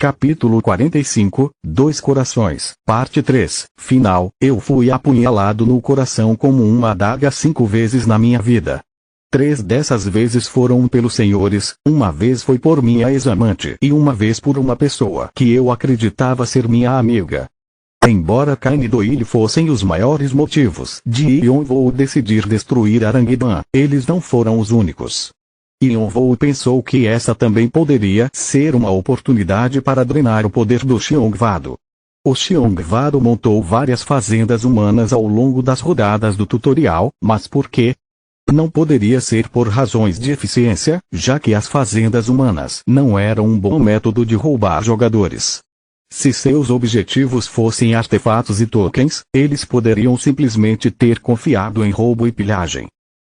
Capítulo 45, Dois Corações, Parte 3, Final. Eu fui apunhalado no coração como uma adaga 5 vezes na minha vida. 3 dessas vezes foram pelos senhores, uma vez foi por minha ex-amante e uma vez por uma pessoa que eu acreditava ser minha amiga. Embora Cain e Doyle fossem os maiores motivos de Yonvou decidir destruir Aranguidan, eles não foram os únicos. Yonvou pensou que essa também poderia ser uma oportunidade para drenar o poder do Xiongvado. O Xiongvado montou várias fazendas humanas ao longo das rodadas do tutorial, mas por quê? Não poderia ser por razões de eficiência, já que as fazendas humanas não eram um bom método de roubar jogadores. Se seus objetivos fossem artefatos e tokens, eles poderiam simplesmente ter confiado em roubo e pilhagem.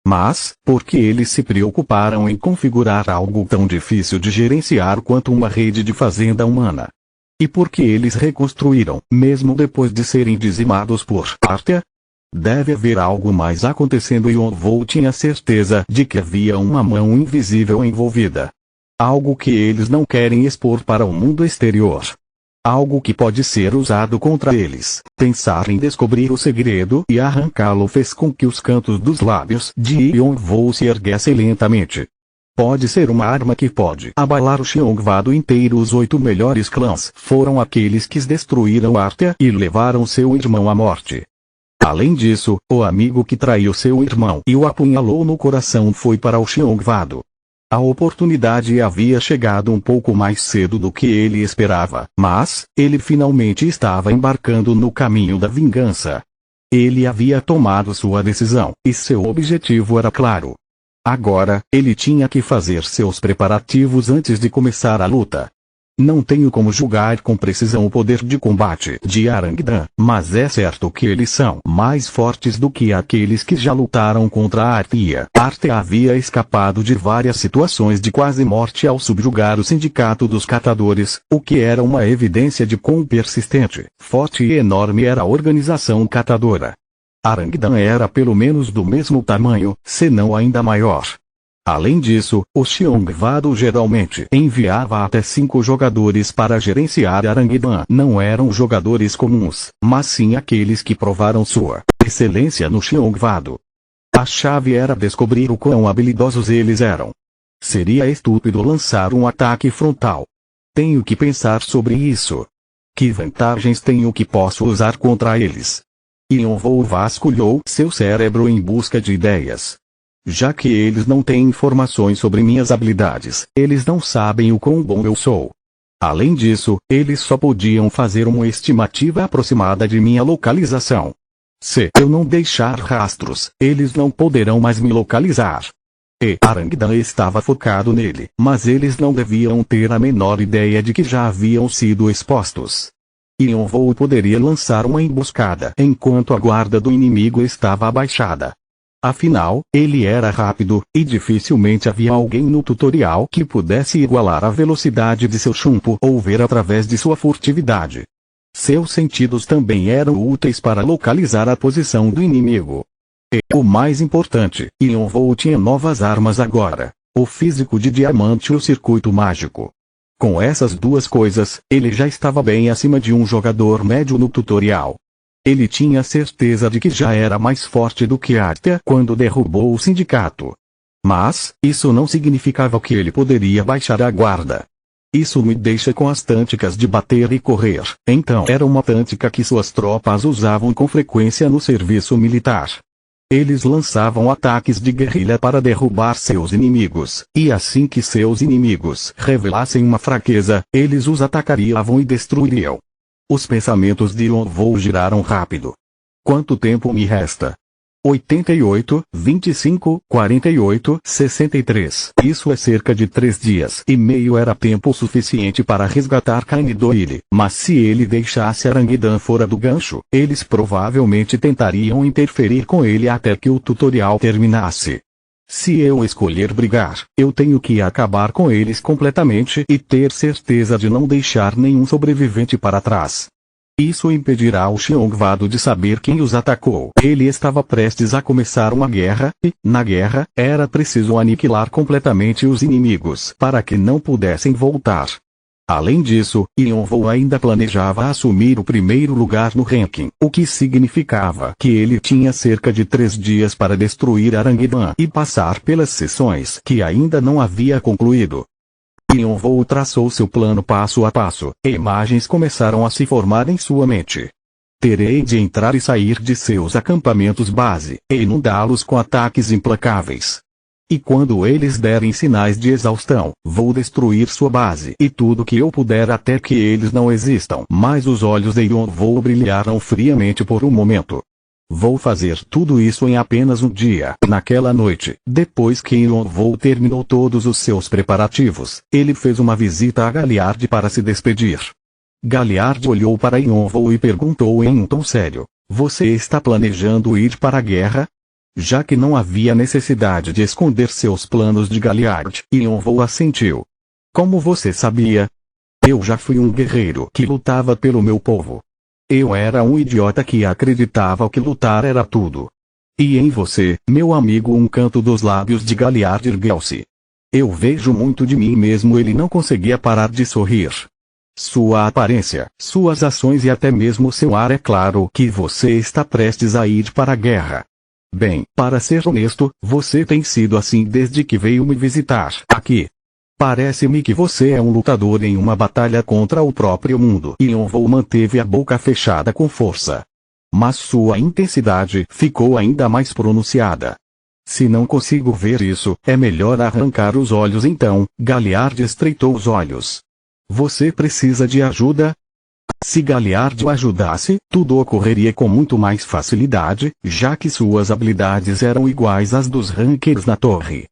Mas, por que eles se preocuparam em configurar algo tão difícil de gerenciar quanto uma rede de fazenda humana? E por que eles reconstruíram, mesmo depois de serem dizimados por Arthur? Deve haver algo mais acontecendo e Yonvou tinha certeza de que havia uma mão invisível envolvida. Algo que eles não querem expor para o mundo exterior. Algo que pode ser usado contra eles. Pensar em descobrir o segredo e arrancá-lo fez com que os cantos dos lábios de Yonvou se erguessem lentamente. Pode ser uma arma que pode abalar o Xiongvado inteiro. Os 8 melhores clãs foram aqueles que destruíram Arthur e levaram seu irmão à morte. Além disso, o amigo que traiu seu irmão e o apunhalou no coração foi para o Xiongvado. A oportunidade havia chegado um pouco mais cedo do que ele esperava, mas ele finalmente estava embarcando no caminho da vingança. Ele havia tomado sua decisão, e seu objetivo era claro. Agora, ele tinha que fazer seus preparativos antes de começar a luta. Não tenho como julgar com precisão o poder de combate de Aranguidan, mas é certo que eles são mais fortes do que aqueles que já lutaram contra Arthur. Arthur havia escapado de várias situações de quase morte ao subjugar o sindicato dos catadores, o que era uma evidência de quão persistente, forte e enorme era a organização catadora. Aranguidan era pelo menos do mesmo tamanho, se não ainda maior. Além disso, o Xiongvado geralmente enviava até 5 jogadores para gerenciar Aranguidan. Não eram jogadores comuns, mas sim aqueles que provaram sua excelência no Xiongvado. A chave era descobrir o quão habilidosos eles eram. Seria estúpido lançar um ataque frontal. Tenho que pensar sobre isso. Que vantagens tenho que posso usar contra eles? Yonvou vasculhou seu cérebro em busca de ideias. Já que eles não têm informações sobre minhas habilidades, eles não sabem o quão bom eu sou. Além disso, eles só podiam fazer uma estimativa aproximada de minha localização. Se eu não deixar rastros, eles não poderão mais me localizar. E Aranguidan estava focado nele, mas eles não deviam ter a menor ideia de que já haviam sido expostos. Yonvou poderia lançar uma emboscada enquanto a guarda do inimigo estava abaixada. Afinal, ele era rápido, e dificilmente havia alguém no tutorial que pudesse igualar a velocidade de seu chumbo ou ver através de sua furtividade. Seus sentidos também eram úteis para localizar a posição do inimigo. E, o mais importante, Yonvou tinha novas armas agora: o físico de diamante e o circuito mágico. Com essas duas coisas, ele já estava bem acima de um jogador médio no tutorial. Ele tinha certeza de que já era mais forte do que Arthur quando derrubou o sindicato. Mas, isso não significava que ele poderia baixar a guarda. Isso me deixa com as táticas de bater e correr. Então era uma tática que suas tropas usavam com frequência no serviço militar. Eles lançavam ataques de guerrilha para derrubar seus inimigos, e assim que seus inimigos revelassem uma fraqueza, eles os atacariam e destruiriam. Os pensamentos de Yonvou giraram rápido. Quanto tempo me resta? 88, 25, 48, 63. Isso é cerca de 3 dias e meio. Era tempo suficiente para resgatar Cain e Doyle, mas se ele deixasse Aranguidan fora do gancho, eles provavelmente tentariam interferir com ele até que o tutorial terminasse. Se eu escolher brigar, eu tenho que acabar com eles completamente e ter certeza de não deixar nenhum sobrevivente para trás. Isso impedirá o Xiongvado de saber quem os atacou. Ele estava prestes a começar uma guerra, e, na guerra, era preciso aniquilar completamente os inimigos para que não pudessem voltar. Além disso, Yonvou ainda planejava assumir o primeiro lugar no ranking, o que significava que ele tinha cerca de 3 dias para destruir Aranguidan e passar pelas sessões que ainda não havia concluído. Yonvou traçou seu plano passo a passo, e imagens começaram a se formar em sua mente. Terei de entrar e sair de seus acampamentos base, e inundá-los com ataques implacáveis. E quando eles derem sinais de exaustão, vou destruir sua base e tudo que eu puder até que eles não existam. Mas os olhos de Yonvou brilharam friamente por um momento. Vou fazer tudo isso em apenas um dia. Naquela noite, depois que Yonvou terminou todos os seus preparativos, ele fez uma visita a Galliard para se despedir. Galliard olhou para Yonvou e perguntou em um tom sério: "Você está planejando ir para a guerra?" Já que não havia necessidade de esconder seus planos de Galliard, Yonvou assentiu. "Como você sabia? Eu já fui um guerreiro que lutava pelo meu povo. Eu era um idiota que acreditava que lutar era tudo. E em você, meu amigo, um canto dos lábios de Galliard ergueu-se. Eu vejo muito de mim mesmo." Ele não conseguia parar de sorrir. "Sua aparência, suas ações e até mesmo seu ar, é claro que você está prestes a ir para a guerra. Bem, para ser honesto, você tem sido assim desde que veio me visitar aqui. Parece-me que você é um lutador em uma batalha contra o próprio mundo." Yonvou manteve a boca fechada com força. Mas sua intensidade ficou ainda mais pronunciada. "Se não consigo ver isso, é melhor arrancar os olhos então." Galliard estreitou os olhos. "Você precisa de ajuda?" Se Galliard o ajudasse, tudo ocorreria com muito mais facilidade, já que suas habilidades eram iguais às dos rankers na torre.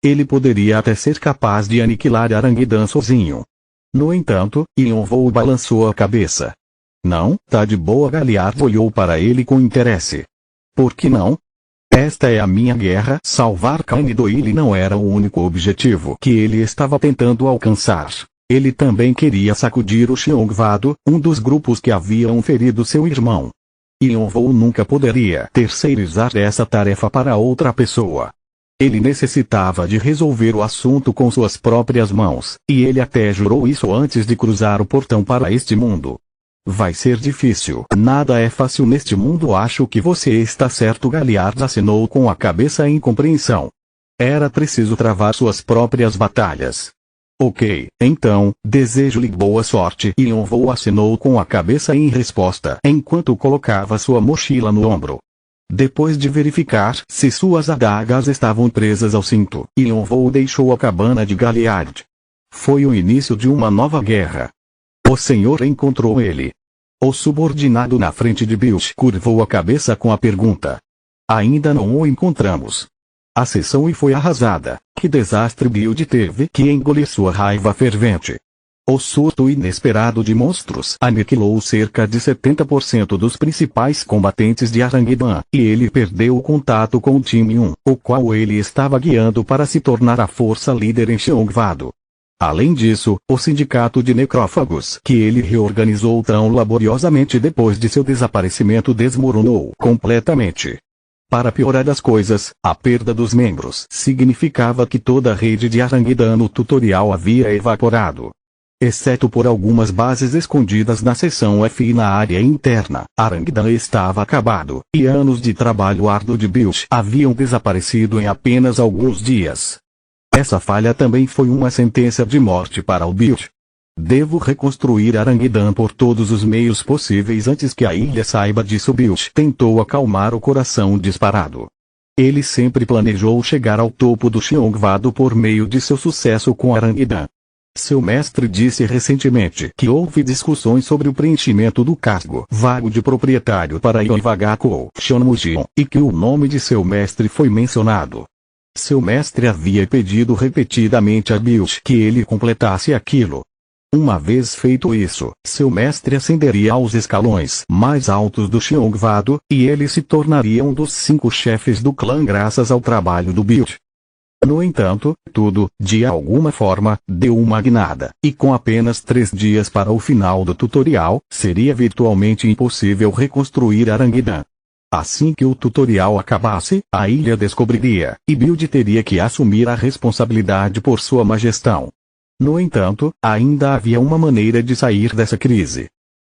Ele poderia até ser capaz de aniquilar Aranguidan sozinho. No entanto, Yonvou balançou a cabeça. "Não, tá de boa." Galliard olhou para ele com interesse. "Por que não? Esta é a minha guerra." Salvar Cain Doyle não era o único objetivo que ele estava tentando alcançar. Ele também queria sacudir o Xiongvado, um dos grupos que haviam ferido seu irmão. Yonvou nunca poderia terceirizar essa tarefa para outra pessoa. Ele necessitava de resolver o assunto com suas próprias mãos, e ele até jurou isso antes de cruzar o portão para este mundo. "Vai ser difícil." "Nada é fácil neste mundo." "Acho que você está certo." Galliard acenou com a cabeça em compreensão. Era preciso travar suas próprias batalhas. "Ok, então, desejo-lhe boa sorte." Yonvou acenou com a cabeça em resposta enquanto colocava sua mochila no ombro. Depois de verificar se suas adagas estavam presas ao cinto, Yonvou deixou a cabana de Galliard. Foi o início de uma nova guerra. O senhor encontrou ele? O subordinado na frente de Bilt curvou a cabeça com a pergunta. "Ainda não o encontramos." A sessão foi arrasada. Que desastre! Bilt teve que engolir sua raiva fervente. O surto inesperado de monstros aniquilou cerca de 70% dos principais combatentes de Aranguidan, e ele perdeu o contato com o time 1, o qual ele estava guiando para se tornar a força líder em Xiongvado. Além disso, o sindicato de necrófagos que ele reorganizou tão laboriosamente depois de seu desaparecimento desmoronou completamente. Para piorar as coisas, a perda dos membros significava que toda a rede de Aranguidan no tutorial havia evaporado. Exceto por algumas bases escondidas na seção F e na área interna, Aranguidan estava acabado, e anos de trabalho árduo de Bilt haviam desaparecido em apenas alguns dias. Essa falha também foi uma sentença de morte para o Bilt. "Devo reconstruir Aranguidan por todos os meios possíveis antes que a ilha saiba disso." Bilt tentou acalmar o coração disparado. Ele sempre planejou chegar ao topo do Xiongvado por meio de seu sucesso com Aranguidan. Seu mestre disse recentemente que houve discussões sobre o preenchimento do cargo vago de proprietário para Yonvagakou Shonmujion, e que o nome de seu mestre foi mencionado. Seu mestre havia pedido repetidamente a Bilt que ele completasse aquilo. Uma vez feito isso, seu mestre ascenderia aos escalões mais altos do Xiongvado, e ele se tornaria um dos 5 chefes do clã graças ao trabalho do Bilt. No entanto, tudo, de alguma forma, deu uma guinada, e com apenas 3 dias para o final do tutorial, seria virtualmente impossível reconstruir Aranguidan. Assim que o tutorial acabasse, a ilha descobriria, e Bilt teria que assumir a responsabilidade por sua má gestão. No entanto, ainda havia uma maneira de sair dessa crise.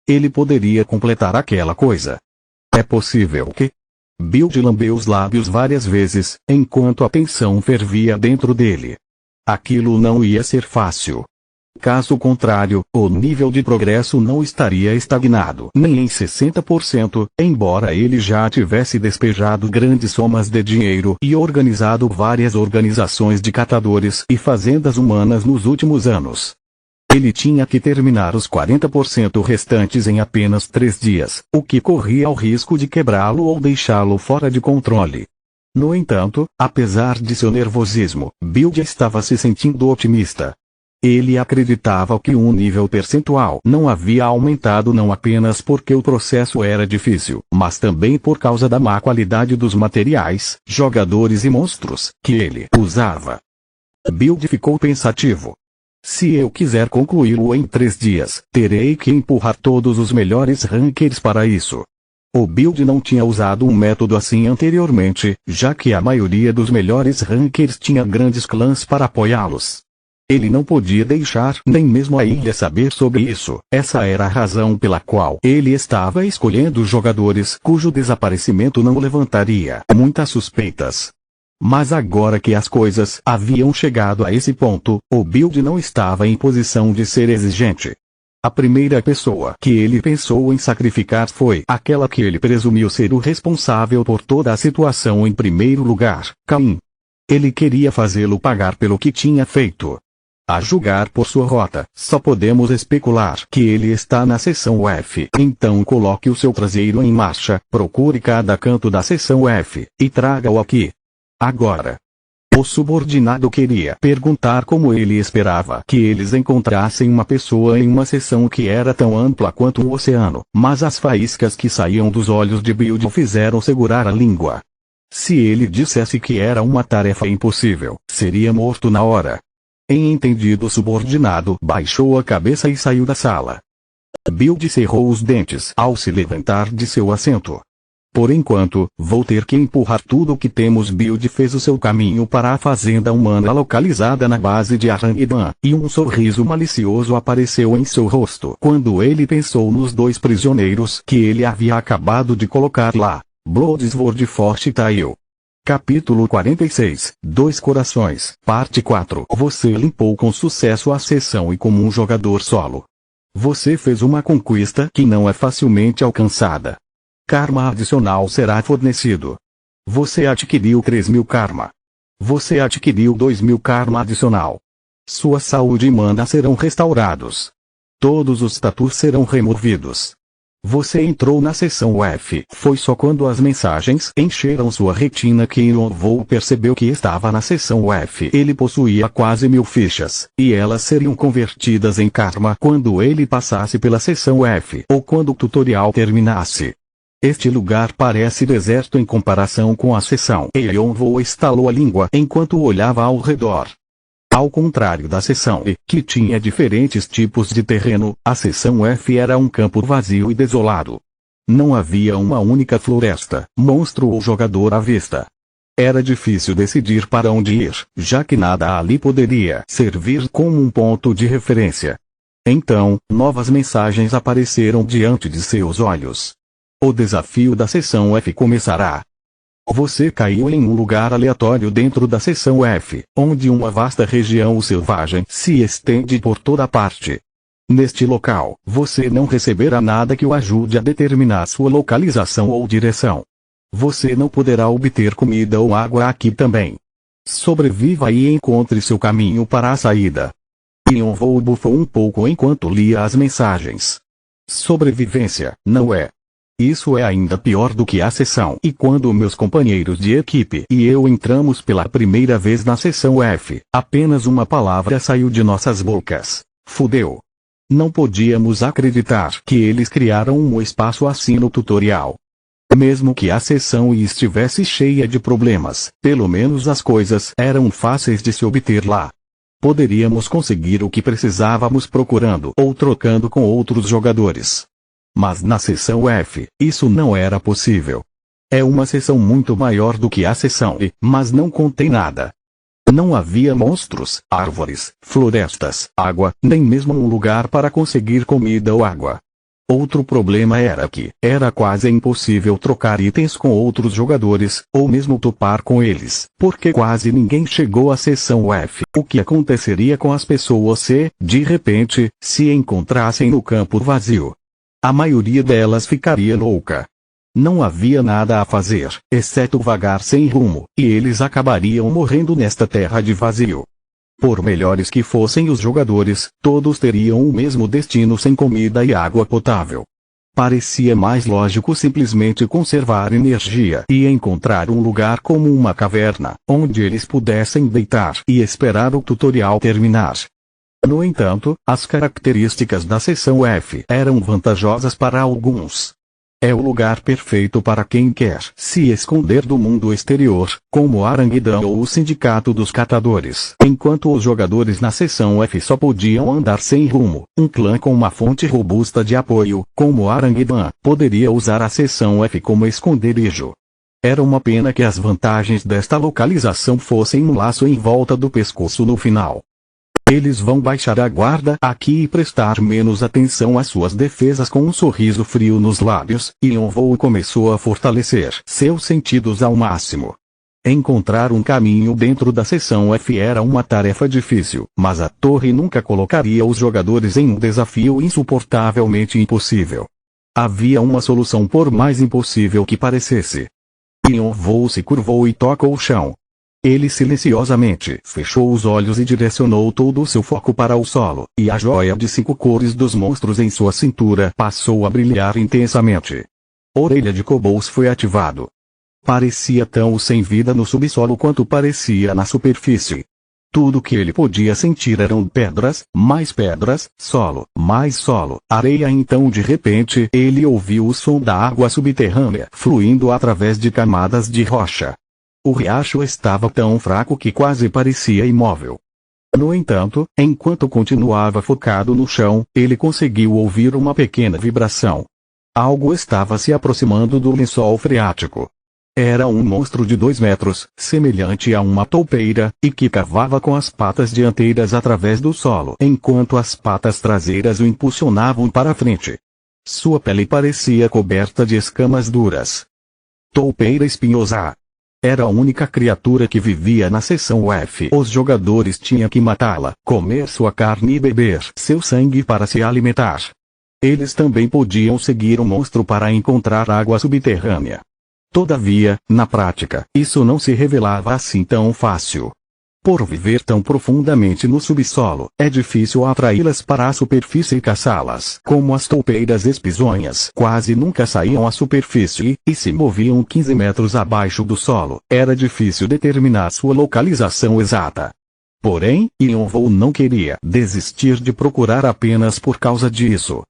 Ele poderia completar aquela coisa. É possível que... Build lambeu os lábios várias vezes, enquanto a tensão fervia dentro dele. Aquilo não ia ser fácil. Caso contrário, o nível de progresso não estaria estagnado nem em 60%, embora ele já tivesse despejado grandes somas de dinheiro e organizado várias organizações de catadores e fazendas humanas nos últimos anos. Ele tinha que terminar os 40% restantes em apenas 3 dias, o que corria o risco de quebrá-lo ou deixá-lo fora de controle. No entanto, apesar de seu nervosismo, Build estava se sentindo otimista. Ele acreditava que um nível percentual não havia aumentado não apenas porque o processo era difícil, mas também por causa da má qualidade dos materiais, jogadores e monstros que ele usava. Build ficou pensativo. Se eu quiser concluí-lo em 3 dias, terei que empurrar todos os melhores rankers para isso. O Build não tinha usado um método assim anteriormente, já que a maioria dos melhores rankers tinha grandes clãs para apoiá-los. Ele não podia deixar nem mesmo a ilha saber sobre isso. Essa era a razão pela qual ele estava escolhendo jogadores cujo desaparecimento não levantaria muitas suspeitas. Mas agora que as coisas haviam chegado a esse ponto, o Build não estava em posição de ser exigente. A primeira pessoa que ele pensou em sacrificar foi aquela que ele presumiu ser o responsável por toda a situação em primeiro lugar, Caim. Ele queria fazê-lo pagar pelo que tinha feito. A julgar por sua rota, só podemos especular que ele está na seção F. Então coloque o seu traseiro em marcha, procure cada canto da seção F, e traga-o aqui. Agora. O subordinado queria perguntar como ele esperava que eles encontrassem uma pessoa em uma seção que era tão ampla quanto um oceano, mas as faíscas que saíam dos olhos de Build o fizeram segurar a língua. Se ele dissesse que era uma tarefa impossível, seria morto na hora. Entendido, o subordinado baixou a cabeça e saiu da sala. Build cerrou os dentes ao se levantar de seu assento. Por enquanto, vou ter que empurrar tudo o que temos. Build fez o seu caminho para a fazenda humana localizada na base de Arrangidan, e um sorriso malicioso apareceu em seu rosto quando ele pensou nos 2 prisioneiros que ele havia acabado de colocar lá, Bloodsword e Forte Tail. Capítulo 46, 2 Corações, Parte 4. Você limpou com sucesso a seção e como um jogador solo. Você fez uma conquista que não é facilmente alcançada. Karma adicional será fornecido. Você adquiriu 3.000 karma. Você adquiriu 2.000 karma adicional. Sua saúde e mana serão restaurados. Todos os status serão removidos. Você entrou na seção F. Foi só quando as mensagens encheram sua retina que Yonvou percebeu que estava na seção F. Ele possuía quase 1.000 fichas, e elas seriam convertidas em karma quando ele passasse pela seção F, ou quando o tutorial terminasse. Este lugar parece deserto em comparação com a seção. Yonvou estalou a língua enquanto olhava ao redor. Ao contrário da seção E, que tinha diferentes tipos de terreno, a seção F era um campo vazio e desolado. Não havia uma única floresta, monstro ou jogador à vista. Era difícil decidir para onde ir, já que nada ali poderia servir como um ponto de referência. Então, novas mensagens apareceram diante de seus olhos. O desafio da seção F começará. Você caiu em um lugar aleatório dentro da seção F, onde uma vasta região selvagem se estende por toda parte. Neste local, você não receberá nada que o ajude a determinar sua localização ou direção. Você não poderá obter comida ou água aqui também. Sobreviva e encontre seu caminho para a saída. Yonvou bufou um pouco enquanto lia as mensagens. Sobrevivência, não é? Isso é ainda pior do que a seção. E quando meus companheiros de equipe e eu entramos pela primeira vez na seção F, apenas uma palavra saiu de nossas bocas: fudeu. Não podíamos acreditar que eles criaram um espaço assim no tutorial. Mesmo que a seção estivesse cheia de problemas, pelo menos as coisas eram fáceis de se obter lá. Poderíamos conseguir o que precisávamos procurando ou trocando com outros jogadores. Mas na seção F, isso não era possível. É uma seção muito maior do que a seção E, mas não contém nada. Não havia monstros, árvores, florestas, água, nem mesmo um lugar para conseguir comida ou água. Outro problema era que era quase impossível trocar itens com outros jogadores, ou mesmo topar com eles, porque quase ninguém chegou à seção F. O que aconteceria com as pessoas se, de repente, se encontrassem no campo vazio? A maioria delas ficaria louca. Não havia nada a fazer, exceto vagar sem rumo, e eles acabariam morrendo nesta terra de vazio. Por melhores que fossem os jogadores, todos teriam o mesmo destino sem comida e água potável. Parecia mais lógico simplesmente conservar energia e encontrar um lugar como uma caverna, onde eles pudessem deitar e esperar o tutorial terminar. No entanto, as características da seção F eram vantajosas para alguns. É o lugar perfeito para quem quer se esconder do mundo exterior, como Aranguedan ou o Sindicato dos Catadores. Enquanto os jogadores na seção F só podiam andar sem rumo, um clã com uma fonte robusta de apoio, como Aranguedan, poderia usar a seção F como esconderijo. Era uma pena que as vantagens desta localização fossem um laço em volta do pescoço no final. Eles vão baixar a guarda aqui e prestar menos atenção às suas defesas com um sorriso frio nos lábios, e Yonvou começou a fortalecer seus sentidos ao máximo. Encontrar um caminho dentro da seção F era uma tarefa difícil, mas a torre nunca colocaria os jogadores em um desafio insuportavelmente impossível. Havia uma solução por mais impossível que parecesse. Yonvou se curvou e tocou o chão. Ele silenciosamente fechou os olhos e direcionou todo o seu foco para o solo, e a joia de 5 cores dos monstros em sua cintura passou a brilhar intensamente. Orelha de Kobolds foi ativado. Parecia tão sem vida no subsolo quanto parecia na superfície. Tudo que ele podia sentir eram pedras, solo, areia. Então de repente ele ouviu o som da água subterrânea fluindo através de camadas de rocha. O riacho estava tão fraco que quase parecia imóvel. No entanto, enquanto continuava focado no chão, ele conseguiu ouvir uma pequena vibração. Algo estava se aproximando do lençol freático. Era um monstro de 2 metros, semelhante a uma toupeira, e que cavava com as patas dianteiras através do solo, enquanto as patas traseiras o impulsionavam para frente. Sua pele parecia coberta de escamas duras. Toupeira espinhosa. Era a única criatura que vivia na seção F. Os jogadores tinham que matá-la, comer sua carne e beber seu sangue para se alimentar. Eles também podiam seguir o monstro para encontrar água subterrânea. Todavia, na prática, isso não se revelava assim tão fácil. Por viver tão profundamente no subsolo, é difícil atraí-las para a superfície e caçá-las. Como as toupeiras espizonhas quase nunca saíam à superfície, e se moviam 15 metros abaixo do solo, era difícil determinar sua localização exata. Porém, Yonvou não queria desistir de procurar apenas por causa disso.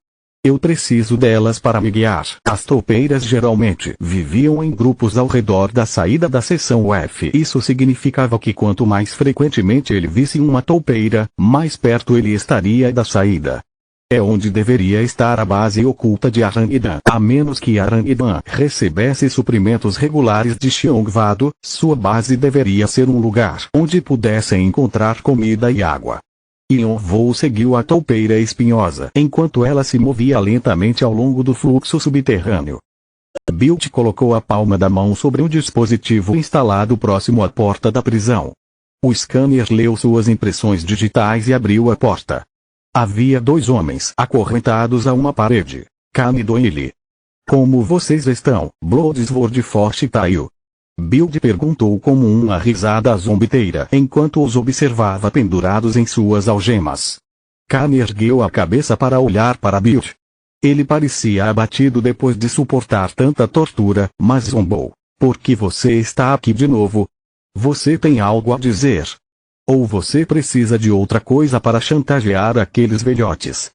Eu preciso delas para me guiar. As toupeiras geralmente viviam em grupos ao redor da saída da seção F. Isso significava que quanto mais frequentemente ele visse uma toupeira, mais perto ele estaria da saída. É onde deveria estar a base oculta de Aranguedan. A menos que Aranguedan recebesse suprimentos regulares de Xiongvado, sua base deveria ser um lugar onde pudessem encontrar comida e água. Yonvou seguiu a toupeira espinhosa enquanto ela se movia lentamente ao longo do fluxo subterrâneo. Bilt colocou a palma da mão sobre um dispositivo instalado próximo à porta da prisão. O scanner leu suas impressões digitais e abriu a porta. Havia 2 homens acorrentados a uma parede. Khan e Doyle. Como vocês estão, Bloodsword Forte Tail? Bild perguntou como uma risada zombeteira enquanto os observava pendurados em suas algemas. Khan ergueu a cabeça para olhar para Bild. Ele parecia abatido depois de suportar tanta tortura, mas zombou. Por que você está aqui de novo? Você tem algo a dizer? Ou você precisa de outra coisa para chantagear aqueles velhotes?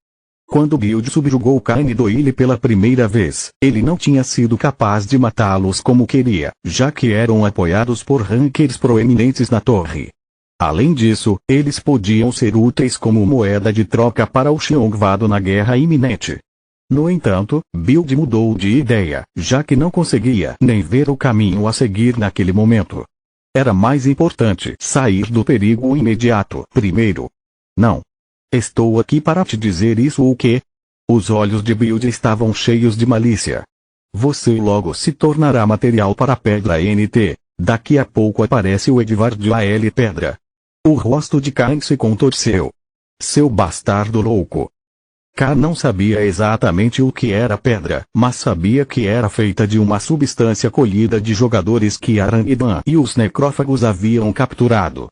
Quando Bild subjugou Khan e Doyle pela primeira vez, ele não tinha sido capaz de matá-los como queria, já que eram apoiados por rankers proeminentes na torre. Além disso, eles podiam ser úteis como moeda de troca para o Xiongvado na guerra iminente. No entanto, Bild mudou de ideia, já que não conseguia nem ver o caminho a seguir naquele momento. Era mais importante sair do perigo imediato primeiro. Não. Estou aqui para te dizer isso o quê? Os olhos de Build estavam cheios de malícia. Você logo se tornará material para a Pedra NT. Daqui a pouco aparece o Edward A.L. Pedra. O rosto de Cain se contorceu. Seu bastardo louco. K não sabia exatamente o que era pedra, mas sabia que era feita de uma substância colhida de jogadores que Aranguidan e os necrófagos haviam capturado.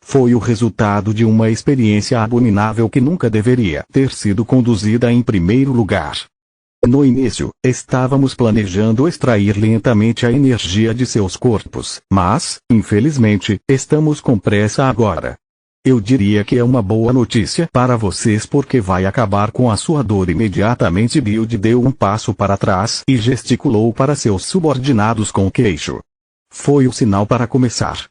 Foi o resultado de uma experiência abominável que nunca deveria ter sido conduzida em primeiro lugar. No início, estávamos planejando extrair lentamente a energia de seus corpos, mas, infelizmente, estamos com pressa agora. Eu diria que é uma boa notícia para vocês porque vai acabar com a sua dor imediatamente. Build deu um passo para trás e gesticulou para seus subordinados com o queixo. Foi o sinal para começar.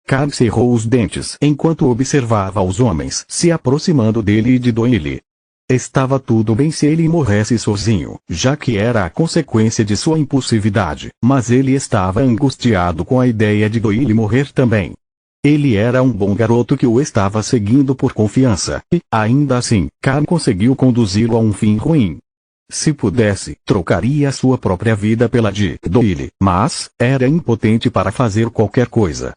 K cerrou os dentes enquanto observava os homens se aproximando dele e de Doyle. Estava tudo bem se ele morresse sozinho, já que era a consequência de sua impulsividade, mas ele estava angustiado com a ideia de Doyle morrer também. Ele era um bom garoto que o estava seguindo por confiança, e, ainda assim, K conseguiu conduzi-lo a um fim ruim. Se pudesse, trocaria sua própria vida pela de Doyle, mas, era impotente para fazer qualquer coisa.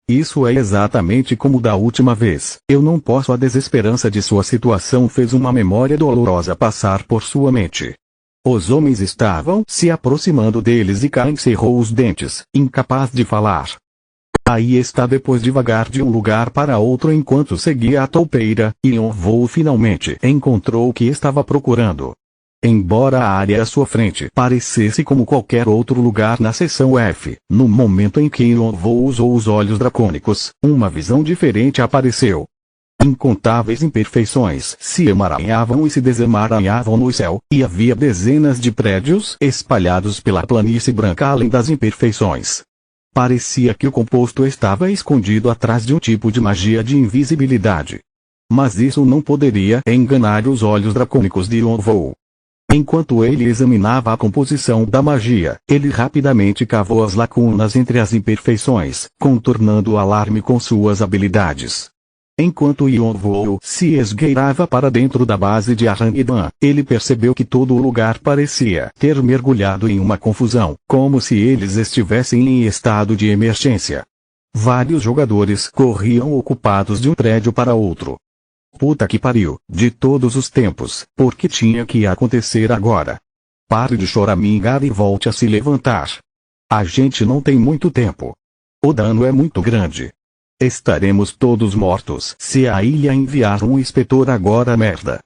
Isso é exatamente como da última vez. Eu não posso. A desesperança de sua situação fez uma memória dolorosa passar por sua mente. Os homens estavam se aproximando deles e K cerrou os dentes, incapaz de falar. Aí está. Depois de vagar de um lugar para outro enquanto seguia a toupeira, Yonvou finalmente encontrou o que estava procurando. Embora a área à sua frente parecesse como qualquer outro lugar na seção F, no momento em que Yonvou usou os olhos dracônicos, uma visão diferente apareceu. Incontáveis imperfeições se emaranhavam e se desemaranhavam no céu, e havia dezenas de prédios espalhados pela planície branca além das imperfeições. Parecia que o composto estava escondido atrás de um tipo de magia de invisibilidade. Mas isso não poderia enganar os olhos dracônicos de Yonvou. Enquanto ele examinava a composição da magia, ele rapidamente cavou as lacunas entre as imperfeições, contornando o alarme com suas habilidades. Enquanto Yonvou se esgueirava para dentro da base de Aranguidan, ele percebeu que todo o lugar parecia ter mergulhado em uma confusão, como se eles estivessem em estado de emergência. Vários jogadores corriam ocupados de um prédio para outro. Puta que pariu, de todos os tempos, por que tinha que acontecer agora? Pare de choramingar e volte a se levantar. A gente não tem muito tempo. O dano é muito grande. Estaremos todos mortos se a ilha enviar um inspetor agora. Merda.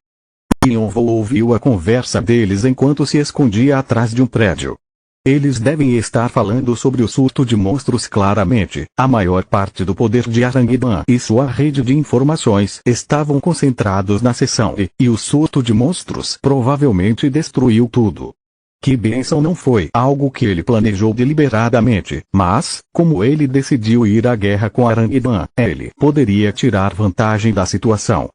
Yonvou ouviu a conversa deles enquanto se escondia atrás de um prédio. Eles devem estar falando sobre o surto de monstros. Claramente, a maior parte do poder de Aranguidan e sua rede de informações estavam concentrados na seção e o surto de monstros provavelmente destruiu tudo. Que bênção. Não foi algo que ele planejou deliberadamente, mas, como ele decidiu ir à guerra com Aranguidan, ele poderia tirar vantagem da situação.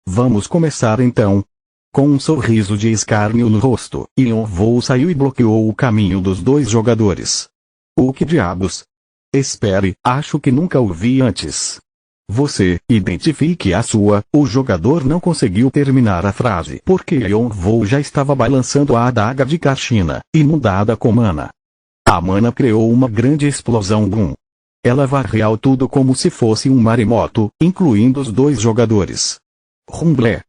Vamos começar então. Com um sorriso de escárnio no rosto, Yonvou saiu e bloqueou o caminho dos dois jogadores. O que diabos? Espere, acho que nunca o vi antes. Você, identifique a sua. O jogador não conseguiu terminar a frase porque Yonvou já estava balançando a adaga de Kashina, inundada com mana. A mana criou uma grande explosão. Boom. Ela varreu tudo como se fosse um maremoto, incluindo os dois jogadores. Rumblé.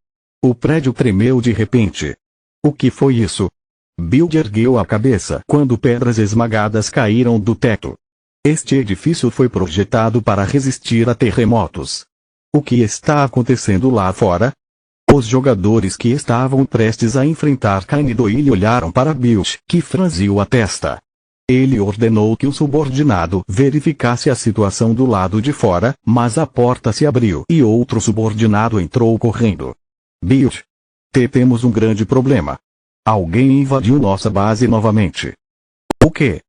O prédio tremeu de repente. O que foi isso? Build ergueu a cabeça quando pedras esmagadas caíram do teto. Este edifício foi projetado para resistir a terremotos. O que está acontecendo lá fora? Os jogadores que estavam prestes a enfrentar Cain e Doyle olharam para Build, que franziu a testa. Ele ordenou que o subordinado verificasse a situação do lado de fora, mas a porta se abriu e outro subordinado entrou correndo. Build. Temos um grande problema. Alguém invadiu nossa base novamente. O quê?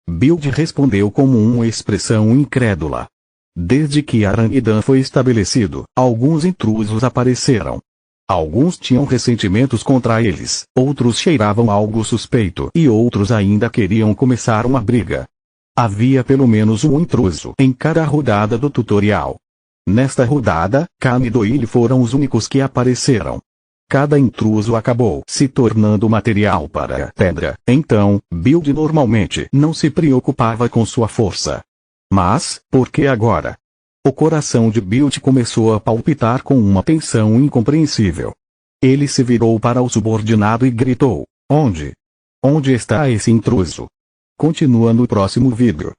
Build respondeu com uma expressão incrédula. Desde que Aranguidan foi estabelecido, alguns intrusos apareceram. Alguns tinham ressentimentos contra eles, outros cheiravam algo suspeito e outros ainda queriam começar uma briga. Havia pelo menos um intruso em cada rodada do tutorial. Nesta rodada, Cam e Doyle foram os únicos que apareceram. Cada intruso acabou se tornando material para a pedra, então, Build normalmente não se preocupava com sua força. Mas, por que agora? O coração de Build começou a palpitar com uma tensão incompreensível. Ele se virou para o subordinado e gritou: Onde? Onde está esse intruso? Continua no próximo vídeo.